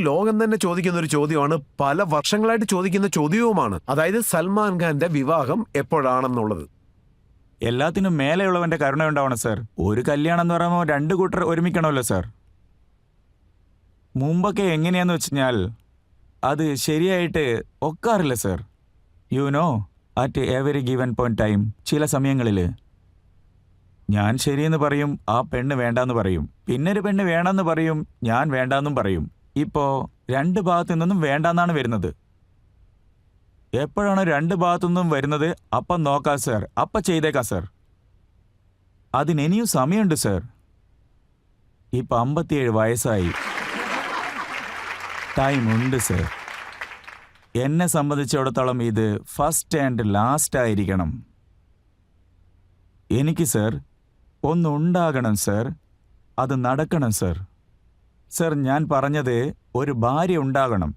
ലോകം തന്നെ ചോദിക്കുന്ന ഒരു ചോദ്യമാണ്, പല വർഷങ്ങളായിട്ട് ചോദിക്കുന്ന ചോദ്യവുമാണ്. അതായത് സൽമാൻ ഖാന്റെ വിവാഹം എപ്പോഴാണെന്നുള്ളത്. എല്ലാത്തിനും മേലെയുള്ളവന്റെ കരുണ ഉണ്ടാവണം സാർ. ഒരു കല്യാണം എന്ന് പറയുമ്പോൾ രണ്ടു കൂട്ടർ ഒരുമിക്കണമല്ലോ സാർ. മുമ്പൊക്കെ എങ്ങനെയാന്ന് വെച്ചാൽ അത് ശരിയായിട്ട് ഒക്കാറില്ല sir. You know, at every given point time ചില സമയങ്ങളിൽ ഞാൻ ശരിയെന്ന് പറയും, ആ പെണ്ണ് വേണ്ടാന്ന് പറയും, പിന്നൊരു പെണ്ണ് വേണമെന്ന് പറയും, ഞാൻ വേണ്ടാന്നും പറയും. ഇപ്പോൾ രണ്ട് ഭാഗത്തു നിന്നും വേണ്ടാന്നാണ് വരുന്നത്. എപ്പോഴാണ് രണ്ട് ഭാഗത്തു നിന്നും വരുന്നത് അപ്പം നോക്കാം സാർ, അപ്പം ചെയ്തേക്കാം സാർ. അതിനിനിയും സമയമുണ്ട് സാർ. ഇപ്പം 57 വയസ്സായി, ടൈം ഉണ്ട് സാർ. എന്നെ സംബന്ധിച്ചിടത്തോളം ഇത് ഫസ്റ്റ് ആൻഡ് ലാസ്റ്റ് ആയിരിക്കണം. എനിക്ക് സാർ ഒന്നുണ്ടാകണം സാർ, അത് നടക്കണം സാർ. സാർ, ഞാൻ പറഞ്ഞത് ഒരു ഭാര്യ ഉണ്ടാകണം.